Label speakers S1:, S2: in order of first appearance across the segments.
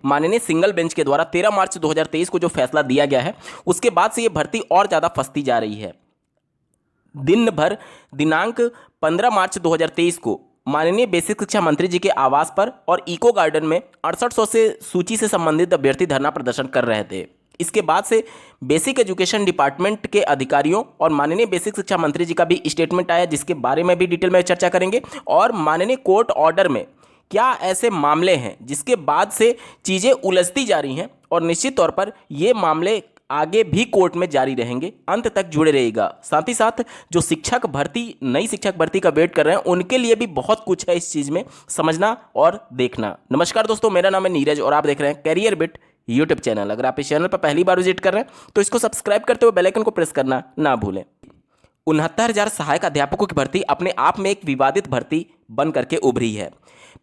S1: माननीय single bench के द्वारा 13 मार्च 2023 को जो फैसला दिया गया है, उसके बाद से ये भर्ती और ज़्यादा फंसती जा रही है। दिन भर दिनांक 15 मार्च 2023 को माननीय बेसिक शिक्षा मंत्री जी के आवास पर और इको गार्डन में 6800 से सूची से संबंधित अभ्यर्थी धरना प्रदर्शन कर रहे थे। इसके बाद से बेसिक एजुकेशन डिपार्टमेंट के अधिकारियों और माननीय बेसिक शिक्षा मंत्री जी का भी स्टेटमेंट आया, जिसके बारे में भी डिटेल में चर्चा करेंगे। और माननीय कोर्ट ऑर्डर में क्या ऐसे मामले हैं जिसके बाद से चीज़ें उलझती जा रही हैं, और निश्चित तौर पर ये मामले आगे भी कोर्ट में जारी रहेंगे। अंत तक जुड़े रहिएगा। साथ ही साथ जो शिक्षक भर्ती, नई शिक्षक भर्ती का वेट कर रहे हैं, उनके लिए भी बहुत कुछ है इस चीज़ में समझना और देखना। नमस्कार दोस्तों, मेरा नाम है नीरज और आप देख रहे हैं कैरियर बिट यूट्यूब चैनल। अगर आप इस चैनल पर पहली बार विजिट कर रहे हैं तो इसको सब्सक्राइब करते हुए बेल आइकन को प्रेस करना ना भूलें। 69,000 सहायक अध्यापकों की भर्ती अपने आप में एक विवादित भर्ती बन करके उभरी है।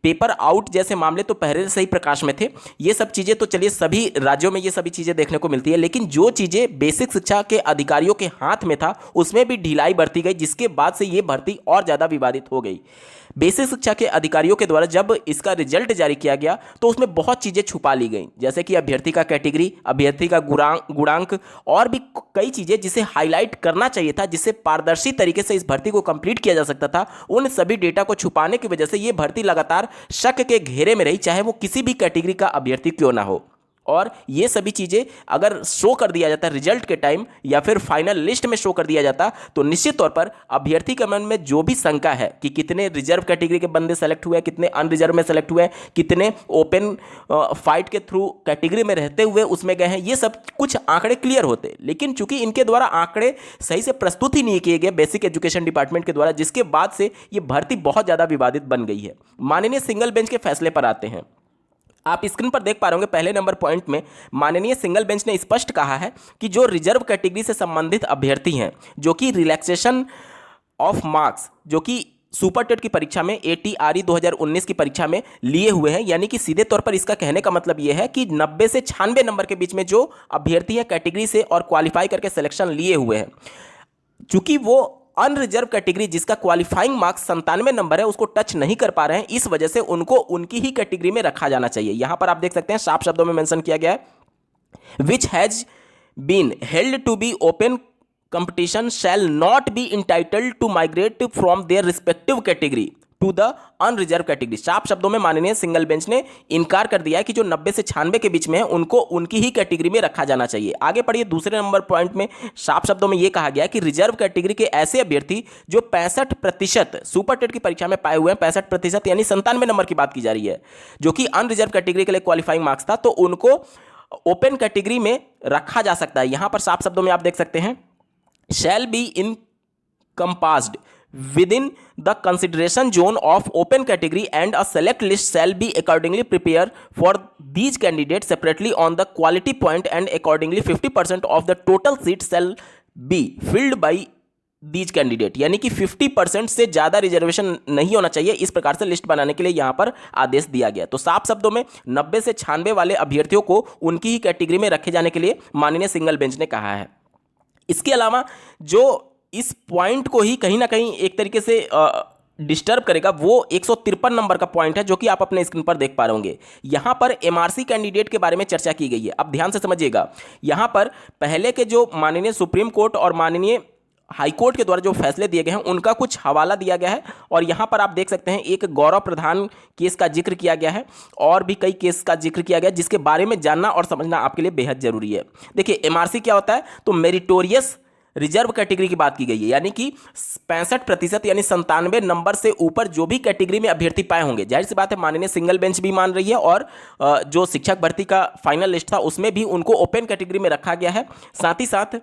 S1: पेपर आउट जैसे मामले तो पहले से ही प्रकाश में थे। ये सब चीज़ें तो चलिए सभी राज्यों में ये सभी चीज़ें देखने को मिलती है, लेकिन जो चीज़ें बेसिक शिक्षा के अधिकारियों के हाथ में था उसमें भी ढिलाई बरती गई, जिसके बाद से ये भर्ती और ज़्यादा विवादित हो गई। बेसिक शिक्षा के अधिकारियों के द्वारा जब इसका रिजल्ट जारी किया गया तो उसमें बहुत चीज़ें छुपा ली गई, जैसे कि अभ्यर्थी का कैटेगरी, अभ्यर्थी का गुणांक और भी कई चीज़ें जिसे हाईलाइट करना चाहिए था, जिससे पारदर्शी तरीके से इस भर्ती को कंप्लीट किया जा सकता था। उन सभी डेटा को छुपाने की वजह से ये भर्ती लगातार शक के घेरे में रही, चाहे वो किसी भी कैटेगरी का अभ्यर्थी क्यों ना हो। और ये सभी चीज़ें अगर शो कर दिया जाता रिजल्ट के टाइम या फिर फाइनल लिस्ट में शो कर दिया जाता, तो निश्चित तौर पर अभ्यर्थी के मन में जो भी शंका है कि कितने रिजर्व कैटेगरी के बंदे सेलेक्ट हुए, कितने अनरिजर्व में सेलेक्ट हुए, कितने ओपन फाइट के थ्रू कैटेगरी में रहते हुए उसमें गए हैं, ये सब कुछ आंकड़े क्लियर होते। लेकिन चूंकि इनके द्वारा आंकड़े सही से प्रस्तुत ही नहीं किए गए बेसिक एजुकेशन डिपार्टमेंट के द्वारा, जिसके बाद से ये भर्ती बहुत ज़्यादा विवादित बन गई है। माननीय सिंगल बेंच के फैसले पर आते हैं। आप स्क्रीन पर देख पा रहे होंगे, पहले नंबर पॉइंट में माननीय सिंगल बेंच ने स्पष्ट कहा है कि जो रिजर्व कैटेगरी से संबंधित अभ्यर्थी हैं, जो कि रिलैक्सेशन ऑफ मार्क्स जो कि सुपर टेट की परीक्षा में ATRE 2019 की परीक्षा में लिए हुए हैं, यानी कि सीधे तौर पर इसका कहने का मतलब यह है कि 90 से 96 नंबर के बीच में जो अभ्यर्थी हैं कैटेगरी से और क्वालिफाई करके सिलेक्शन लिए हुए हैं, चूंकि वो अनरिजर्व कैटेगरी जिसका क्वालिफाइंग मार्क्स 97 नंबर है उसको टच नहीं कर पा रहे हैं, इस वजह से उनको उनकी ही कैटेगरी में रखा जाना चाहिए। यहां पर आप देख सकते हैं साफ शब्दों में मेंशन किया गया है, which has been held to be open competition shall not be entitled to migrate from their respective category to the unreserve category. साफ शब्दों में माननीय सिंगल बेंच ने इनकार कर दिया है कि जो 90 से 96 के बीच में है उनको उनकी ही कैटेगरी में रखा जाना चाहिए। आगे पढ़िए, दूसरे नंबर पॉइंट में साफ शब्दों में यह कहा गया कि रिजर्व कैटेगरी के ऐसे अभ्यर्थी जो 65% सुपर टेट की परीक्षा में पाए हुए हैं, 65% यानी 97 नंबर की बात की जा रही है, जो कि अनरिजर्व कैटेगरी के लिए क्वालिफाइंग मार्क्स था, तो उनको ओपन कैटेगरी में रखा जा सकता है। यहां पर साफ शब्दों में आप देख सकते हैं, shall be encompassed within the consideration zone of open category and a select list shall be accordingly prepared for these candidates separately on the quality point and accordingly 50% of the total seats shall be filled by these candidate। यानी कि 50% से ज़्यादा reservation नहीं होना चाहिए, इस प्रकार से लिस्ट बनाने के लिए यहाँ पर आदेश दिया गया। तो साफ शब्दों में 90 से 96 वाले अभ्यर्थियों को उनकी ही कैटेगरी में रखे जाने के लिए माननीय सिंगल बेंच ने कहा है। इसके अलावा जो इस पॉइंट को ही कहीं ना कहीं एक तरीके से डिस्टर्ब करेगा, वो 153 नंबर का पॉइंट है, जो कि आप अपने स्क्रीन पर देख पा रहे होंगे। यहां पर MRC कैंडिडेट के बारे में चर्चा की गई है। अब ध्यान से समझिएगा, यहां पर पहले के जो माननीय सुप्रीम कोर्ट और माननीय हाई कोर्ट के द्वारा जो फैसले दिए गए हैं उनका कुछ हवाला दिया गया है, और यहां पर आप देख सकते हैं एक गौरव प्रधान केस का जिक्र किया गया है और भी कई केस का जिक्र किया गया है, जिसके बारे में जानना और समझना आपके लिए बेहद जरूरी है। देखिए MRC क्या होता है, तो मेरिटोरियस रिजर्व कैटेगरी की बात की गई है, यानी कि 65% यानी 97 नंबर से ऊपर जो भी कैटेगरी में अभ्यर्थी पाए होंगे। जाहिर सी बात है माननीय सिंगल बेंच भी मान रही है, और जो शिक्षक भर्ती का फाइनल लिस्ट था उसमें भी उनको ओपन कैटेगरी में रखा गया है। साथ ही साथ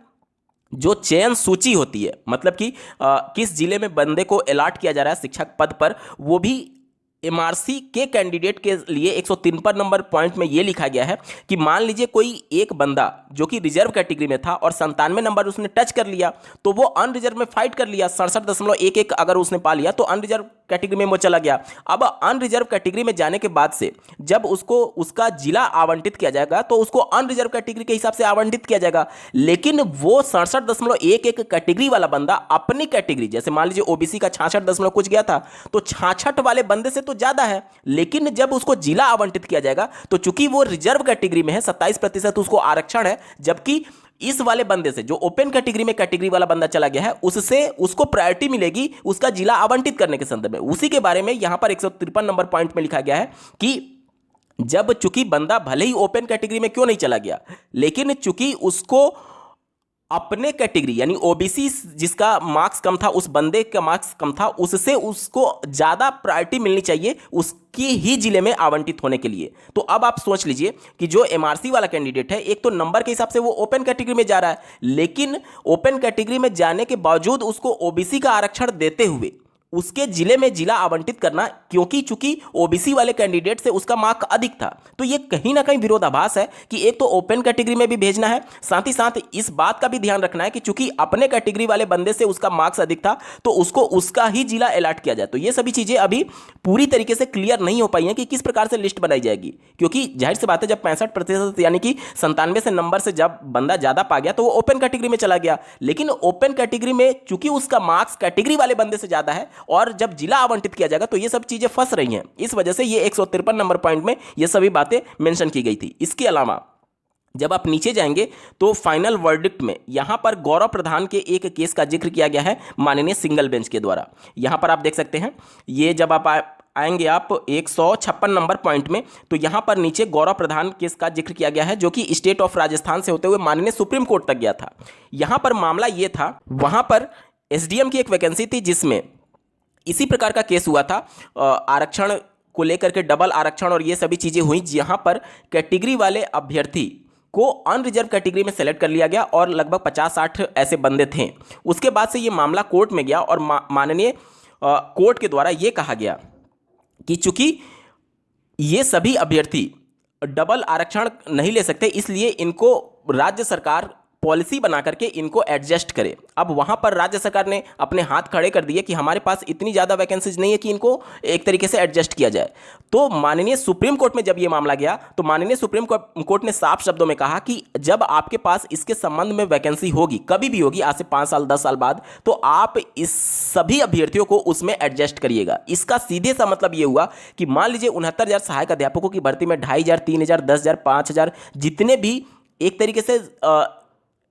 S1: जो चयन सूची होती है, मतलब कि किस जिले में बंदे को अलॉट किया जा रहा है शिक्षक पद पर, वो भी MRC के कैंडिडेट के लिए 153 नंबर पॉइंट में ये लिखा गया है कि मान लीजिए कोई एक बंदा जो कि रिजर्व कैटेगरी में था और 97 नंबर उसने टच कर लिया, तो वो अनरिजर्व में फाइट कर लिया, 67.11 अगर उसने पा लिया तो अनरिजर्व कैटेगरी में वो चला गया। अब अनरिजर्व कैटेगरी में जाने के बाद से जब उसको उसका जिला आवंटित किया जाएगा तो उसको अनरिजर्व कैटेगरी के हिसाब से आवंटित किया जाएगा। लेकिन वो 67.11 कैटेगरी वाला बंदा अपनी कैटेगरी, जैसे मान लीजिए ओबीसी का 66 कुछ गया था, तो 66 वाले बंदे से तो ज्यादा है। लेकिन जब उसको जिला आवंटित किया जाएगा तो चूंकि वो रिजर्व कैटेगरी में है, 27% उसको आरक्षण है, जबकि इस वाले बंदे से जो ओपन कैटेगरी में कैटेगरी वाला बंदा चला गया है उससे उसको प्रायोरिटी मिलेगी उसका जिला आवंटित करने के संदर्भ में। उसी के बारे में यहां पर 153 नंबर पॉइंट में लिखा गया है कि जब चूंकि बंदा भले ही ओपन कैटेगरी में क्यों नहीं चला गया, लेकिन चूंकि उसको अपने कैटेगरी यानी ओबीसी जिसका मार्क्स कम था, उस बंदे का मार्क्स कम था, उससे उसको ज्यादा प्रायोरिटी मिलनी चाहिए उसकी ही जिले में आवंटित होने के लिए। तो अब आप सोच लीजिए कि जो एमआरसी वाला कैंडिडेट है, एक तो नंबर के हिसाब से वो ओपन कैटेगरी में जा रहा है, लेकिन ओपन कैटेगरी में जाने के बावजूद उसको ओबीसी का आरक्षण देते हुए उसके जिले में जिला आवंटित करना, क्योंकि चूंकि ओबीसी वाले कैंडिडेट से उसका मार्क अधिक था। तो ये कहीं ना कहीं विरोधाभास है कि एक तो ओपन कैटेगरी में भी भेजना है, साथ ही साथ इस बात का भी ध्यान रखना है कि चूंकि अपने कैटेगरी वाले बंदे से उसका मार्क्स अधिक था तो उसको उसका ही जिला अलॉट किया जाए। तो ये सभी चीजें अभी पूरी तरीके से क्लियर नहीं हो पाई हैं कि किस प्रकार से लिस्ट बनाई जाएगी, क्योंकि जाहिर सी बात है जब 65% यानी कि 97 से नंबर से जब बंदा ज्यादा पा गया तो वो ओपन कैटेगरी में चला गया। लेकिन ओपन कैटेगरी में चूंकि उसका मार्क्स कैटेगरी वाले बंदे से ज्यादा है और जब जिला आवंटित किया जाएगा तो ये सब चीजें फंस रही हैं। इस वजह से ये 153 नंबर पॉइंट में ये सभी बातें मेंशन की गई थी। इसके अलावा जब आप नीचे जाएंगे तो फाइनल वर्डिक्ट में यहां पर गौरव प्रधान के एक केस का जिक्र किया गया है माननीय सिंगल बेंच के द्वारा। यहां पर आप देख सकते हैं, ये जब आप आएंगे आप 156 नंबर पॉइंट में, तो यहां पर नीचे गौरव प्रधान केस का जिक्र किया गया है जो कि स्टेट ऑफ राजस्थान से होते हुए माननीय सुप्रीम कोर्ट तक गया था। यहां पर मामला यह था, वहां पर एसडीएम की एक वैकेंसी थी जिसमें इसी प्रकार का केस हुआ था, आरक्षण को लेकर के डबल आरक्षण और ये सभी चीजें हुई, जहां पर कैटेगरी वाले अभ्यर्थी को अनरिजर्व कैटेगरी में सेलेक्ट कर लिया गया और लगभग 50-60 ऐसे बंदे थे। उसके बाद से ये मामला कोर्ट में गया और माननीय कोर्ट के द्वारा ये कहा गया कि चूंकि ये सभी अभ्यर्थी डबल आरक्षण नहीं ले सकते, इसलिए इनको राज्य सरकार पॉलिसी बना करके इनको एडजस्ट करे। अब वहां पर राज्य सरकार ने अपने हाथ खड़े कर दिए कि हमारे पास इतनी ज्यादा वैकेंसीज नहीं है कि इनको एक तरीके से एडजस्ट किया जाए। तो माननीय सुप्रीम कोर्ट में जब यह मामला गया तो माननीय सुप्रीम कोर्ट ने साफ शब्दों में कहा कि जब आपके पास इसके संबंध में वैकेंसी होगी, कभी भी होगी, आज से 5 साल 10 साल बाद, तो आप इस सभी अभ्यर्थियों को उसमें एडजस्ट करिएगा। इसका सीधे सा मतलब यह हुआ कि मान लीजिए 69,000 सहायक अध्यापकों की भर्ती में 2,500, 3,000, 10,000, 5,000 जितने भी एक तरीके से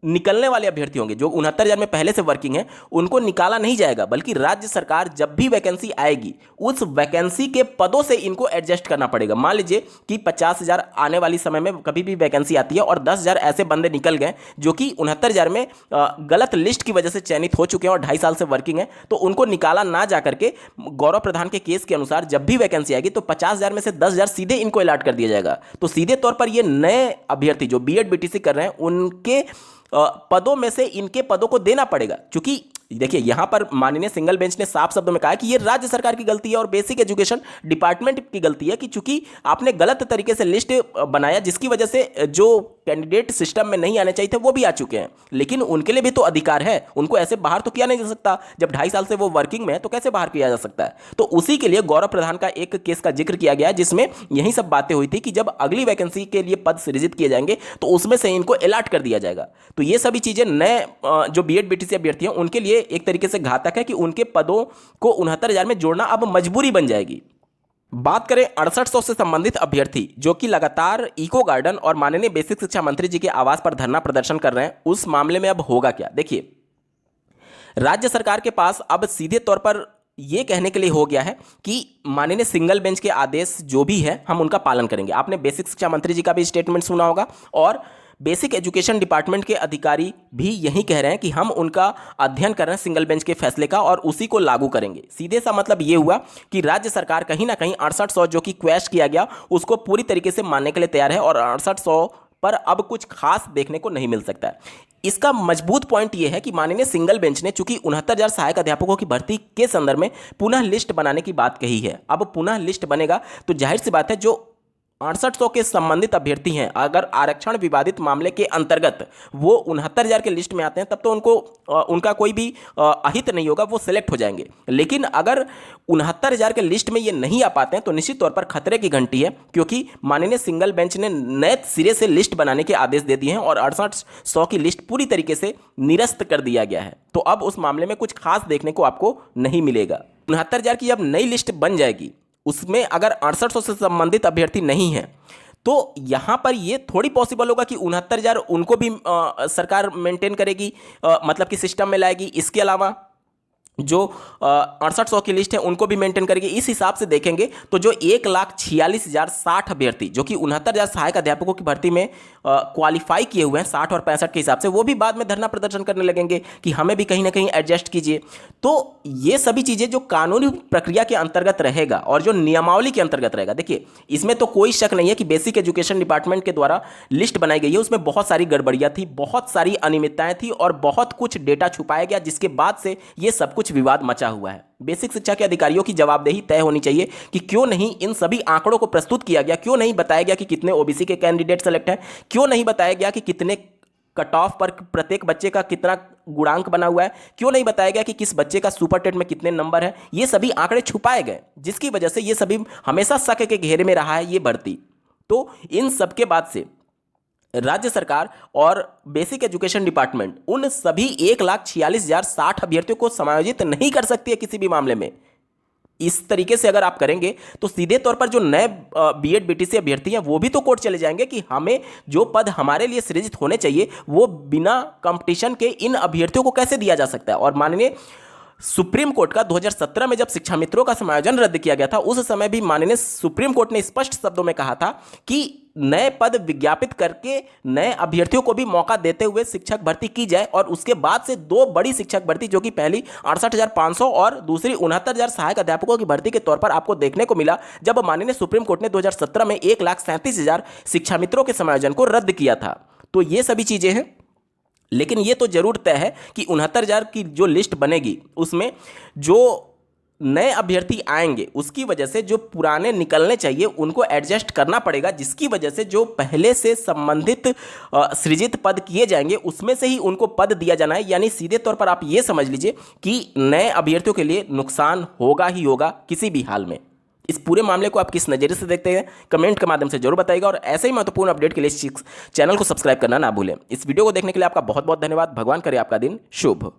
S1: निकलने वाले अभ्यर्थी होंगे जो 69,000 में पहले से वर्किंग है, उनको निकाला नहीं जाएगा, बल्कि राज्य सरकार जब भी वैकेंसी आएगी उस वैकेंसी के पदों से इनको एडजस्ट करना पड़ेगा। मान लीजिए कि 50,000 आने वाली समय में कभी भी वैकेंसी आती है और 10,000 ऐसे बंदे निकल गए जो कि 69,000 में गलत लिस्ट की वजह से चयनित हो चुके हैं और 2.5 साल से वर्किंग है, तो उनको निकाला ना जा करके गौरव प्रधान के केस के अनुसार जब भी वैकेंसी आएगी तो 50,000 में से 10,000 सीधे इनको अलॉट कर दिया जाएगा। तो सीधे तौर पर ये नए अभ्यर्थी जो बीएड बीटीसी कर रहे हैं उनके पदों में से इनके पदों को देना पड़ेगा। क्योंकि देखिए यहां पर माननीय सिंगल बेंच ने साफ शब्दों में कहा कि यह राज्य सरकार की गलती है और बेसिक एजुकेशन डिपार्टमेंट की गलती है कि चूंकि आपने गलत तरीके से लिस्ट बनाया जिसकी वजह से जो कैंडिडेट सिस्टम में नहीं आने चाहिए थे वो भी आ चुके हैं। लेकिन उनके लिए भी तो अधिकार है, उनको ऐसे बाहर तो किया नहीं जा सकता। जब 2.5 साल से वो वर्किंग में है तो कैसे बाहर किया जा सकता है। तो उसी के लिए गौरव प्रधान का एक केस का जिक्र किया गया जिसमें यही सब बातें हुई थी कि जब अगली वैकेंसी के लिए पद सृजित किए जाएंगे तो उसमें से इनको अलॉट कर दिया जाएगा। तो ये सभी चीजें नए जो बीएड बीटीसी अभ्यर्थी हैं उनके लिए एक तरीके से घातक है कि उनके पदों को 69,000 में जोड़ना अब मजबूरी बन जाएगी। बात करें 6800 से संबंधित अभ्यर्थी जो कि लगातार इको गार्डन और माननीय बेसिक शिक्षा मंत्री जी के आवास पर धरना प्रदर्शन कर रहे हैं, उस मामले में अब होगा क्या। देखिए राज्य सरकार के पास अब सीधे तौर पर यह कहने के लिए हो गया है कि माननीय सिंगल बेंच के आदेश जो भी है हम उनका पालन करेंगे। आपने बेसिक शिक्षा मंत्री जी का भी स्टेटमेंट सुना होगा और बेसिक एजुकेशन डिपार्टमेंट के अधिकारी भी यही कह रहे हैं कि हम उनका अध्ययन कर रहे हैं सिंगल बेंच के फैसले का और उसी को लागू करेंगे। सीधे सा मतलब ये हुआ कि राज्य सरकार कहीं ना कहीं 6800 जो कि क्वेश्चन किया गया उसको पूरी तरीके से मानने के लिए तैयार है और 6800 पर अब कुछ खास देखने को नहीं मिल सकता है। इसका मजबूत पॉइंट यह है कि माननीय सिंगल बेंच ने चूंकि 69,000 सहायक अध्यापकों की भर्ती के संदर्भ में पुनः लिस्ट बनाने की बात कही है। अब पुनः लिस्ट बनेगा तो जाहिर सी बात है जो 6800 के संबंधित अभ्यर्थी हैं, अगर आरक्षण विवादित मामले के अंतर्गत वो 69,000 के लिस्ट में आते हैं, तब तो उनको उनका कोई भी अहित नहीं होगा, वो सिलेक्ट हो जाएंगे। लेकिन अगर 69,000 के लिस्ट में ये नहीं आ पाते हैं तो निश्चित तौर पर खतरे की घंटी है, क्योंकि माननीय सिंगल बेंच ने नए सिरे से लिस्ट बनाने के आदेश दे दिए हैं और 6800 की लिस्ट पूरी तरीके से निरस्त कर दिया गया है। तो अब उस मामले में कुछ खास देखने को आपको नहीं मिलेगा। 69,000 की जब नई लिस्ट बन जाएगी, उसमें अगर 6800 से संबंधित अभ्यर्थी नहीं है तो यहां पर ये थोड़ी पॉसिबल होगा कि 69,000 उनको भी सरकार मेंटेन करेगी, मतलब कि सिस्टम में लाएगी। इसके अलावा जो 6800 की लिस्ट है उनको भी मेंटेन करेगी। इस हिसाब से देखेंगे तो जो 1,46,060 अभ्यर्थी जो कि 69,000 सहायक अध्यापकों की भर्ती में क्वालिफाई किए हुए हैं 60 और 65 के हिसाब से, वो भी बाद में धरना प्रदर्शन करने लगेंगे कि हमें भी कहीं ना कहीं एडजस्ट कीजिए। तो ये सभी चीज़ें जो कानूनी प्रक्रिया के अंतर्गत रहेगा और जो नियमावली के अंतर्गत रहेगा, देखिए इसमें तो कोई शक नहीं है कि बेसिक एजुकेशन डिपार्टमेंट के द्वारा लिस्ट बनाई गई है, उसमें बहुत सारी गड़बड़ियाँ थी, बहुत सारी अनियमितताएं थी और बहुत कुछ डेटा छुपाया गया, जिसके बाद से ये सब कुछ विवाद मचा हुआ है। बेसिक शिक्षा के अधिकारियों की जवाबदेही तय होनी चाहिए कि क्यों नहीं इन सभी आंकड़ों को प्रस्तुत किया गया, क्यों नहीं बताया गया कि कितने ओबीसी के कैंडिडेट सेलेक्ट हैं, क्यों नहीं बताया गया कि कितने कट ऑफ पर प्रत्येक बच्चे का कितना गुणांक बना हुआ है, क्यों नहीं बताया गया कि किस बच्चे का सुपर टेट में कितने नंबर है। ये सभी आंकड़े छुपाए गए, जिसकी वजह से ये सभी हमेशा शक के घेरे में रहा है ये भर्ती। तो इन सब के बाद से राज्य सरकार और बेसिक एजुकेशन डिपार्टमेंट उन सभी 1,46,060 अभ्यर्थियों को समायोजित नहीं कर सकती है किसी भी मामले में। इस तरीके से अगर आप करेंगे तो सीधे तौर पर जो नए बीएड बीटीसी अभ्यर्थी हैं वो भी तो कोर्ट चले जाएंगे कि हमें जो पद हमारे लिए सृजित होने चाहिए वो बिना कंपटीशन के इन अभ्यर्थियों को कैसे दिया जा सकता है। और माननीय सुप्रीम कोर्ट का 2017 में जब शिक्षा मित्रों का समायोजन रद्द किया गया था, उस समय भी माननीय सुप्रीम कोर्ट ने स्पष्ट शब्दों में कहा था कि नए पद विज्ञापित करके नए अभ्यर्थियों को भी मौका देते हुए शिक्षक भर्ती की जाए। और उसके बाद से दो बड़ी शिक्षक भर्ती, जो कि पहली 68,500 और दूसरी 69,000 सहायक अध्यापकों की भर्ती के तौर पर आपको देखने को मिला, जब माननीय सुप्रीम कोर्ट ने 2017 में 1,37,000 शिक्षा मित्रों के समायोजन को रद्द किया था। तो ये सभी चीजें हैं, लेकिन ये तो जरूर तय है कि 69,000 की जो लिस्ट बनेगी उसमें जो नए अभ्यर्थी आएंगे उसकी वजह से जो पुराने निकलने चाहिए उनको एडजस्ट करना पड़ेगा, जिसकी वजह से जो पहले से संबंधित सृजित पद किए जाएंगे उसमें से ही उनको पद दिया जाना है। यानी सीधे तौर पर आप ये समझ लीजिए कि नए अभ्यर्थियों के लिए नुकसान होगा ही होगा किसी भी हाल में। इस पूरे मामले को आप किस नज़रिए से देखते हैं कमेंट के माध्यम से जरूर बताइएगा और ऐसे ही महत्वपूर्ण अपडेट के लिए चैनल को सब्सक्राइब करना ना भूलें। इस वीडियो को देखने के लिए आपका बहुत बहुत धन्यवाद। भगवान करे आपका दिन शुभ।